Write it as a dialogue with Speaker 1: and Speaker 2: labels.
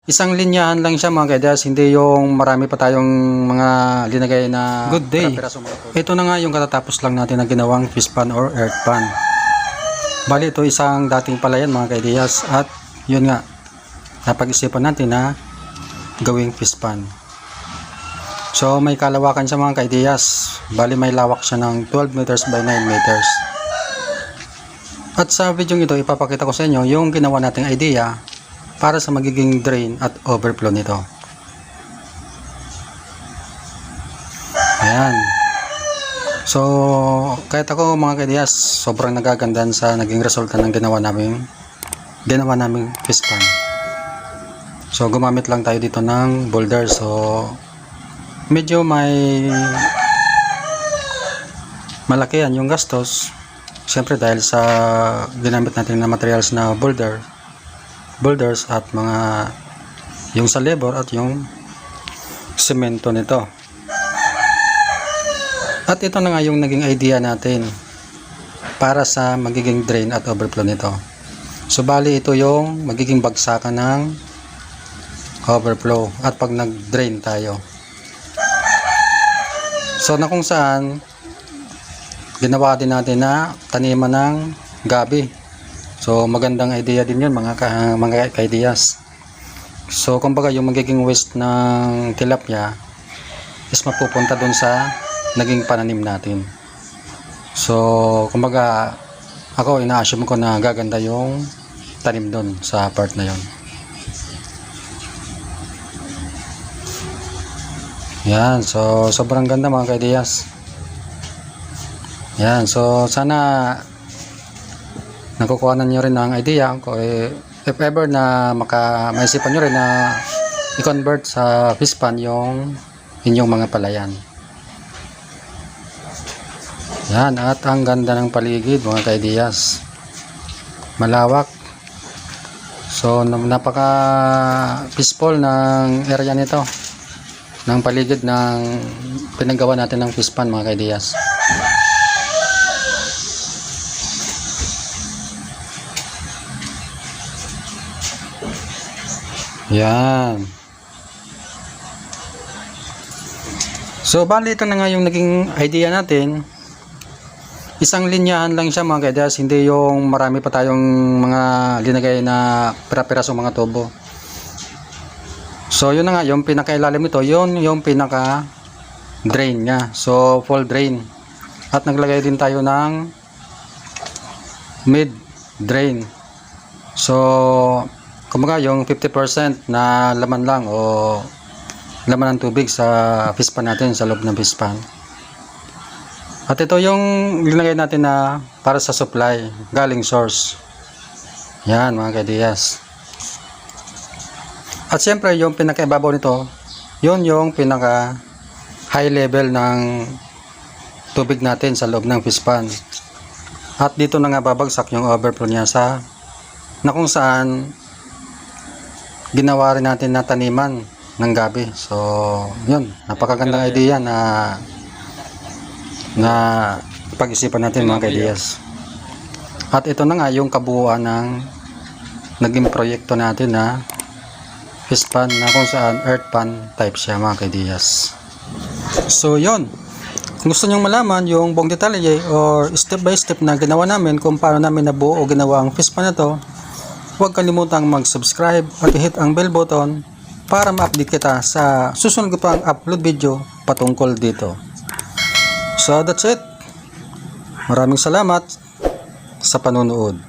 Speaker 1: Isang linyahan lang siya mga kaidas, hindi yung marami pa tayong mga linagay na good day. Ito na nga yung katatapos lang natin na ginawang fish pan or earth pan. Bali ito isang dating palayan mga kaidiyas at yun nga, napag-isipan natin na gawing fish pan. So may kalawakan siya mga kaidiyas, bali may lawak siya ng 12 meters by 9 meters. At sa video ito ipapakita ko sa inyo yung ginawa nating idea para sa magiging drain at overflow nito. Ayan. So, kahit ako mga kaidiyas, sobrang nagagandahan sa naging resulta ng ginawa naming fish pan. So, gumamit lang tayo dito ng boulder. So, medyo may malakihan yung gastos. Siyempre dahil sa ginamit natin na materials na boulders at mga yung sa labor at yung semento nito. At ito na nga yung naging idea natin para sa magiging drain at overflow nito. So bali ito yung magiging bagsakan ng overflow at pag nag-drain tayo. So na kung saan ginawa din natin na taniman ng gabi. So magandang idea din yun mga kaidiyas. So kumbaga yung magiging waste ng tilapia is mapupunta dun sa naging pananim natin. So kumbaga ako ina-assume ko na gaganda yung tanim dun sa part na yun. Yan, so sobrang ganda mga kaidiyas. Yan, so sana nakukuha nyo rin ng idea ko if ever na maisipan nyo rin na i-convert sa fish pan yung inyong mga palayan. Yan, at ang ganda ng paligid mga kaidiyas, malawak. So napaka peaceful ng area nito, ng paligid ng pinagawa natin ng fish pan mga kaidiyas. Yan. So bali ito na nga yung naging idea natin. Isang linyahan lang siya mga kaidiyas, hindi yung marami pa tayong mga linagay na pira-pirasong mga tubo. So yun na nga, yung pinakailalim nito, yun yung pinaka drain nya. So full drain. At naglagay din tayo ng mid drain. So kumbaga yung 50% na laman lang o laman ng tubig sa fish pan natin, sa loob ng fish pan. At ito yung linagay natin na para sa supply galing source. Yan mga kaidiyas. At siyempre yung pinakaibabaw nito, yun yung pinaka high level ng tubig natin sa loob ng fish pan. At dito na nga babagsak yung overflow niya sa na kung saan ginawa rin natin na taniman ng gabi. So yun, napakagandang idea na pag-isipan natin mga kaidiyas. At ito na nga yung kabuuan ng naging proyekto natin na fish pan na kung saan earth pan type siya mga kaidiyas. So yun, kung gusto nyong malaman yung buong detalye or step by step na ginawa namin kung paano namin nabuo o ginawa ang fish pan na to, huwag kalimutang mag-subscribe at i-hit ang bell button para ma-update kita sa susunod ko pang upload video patungkol dito. So that's it. Maraming salamat sa panonood.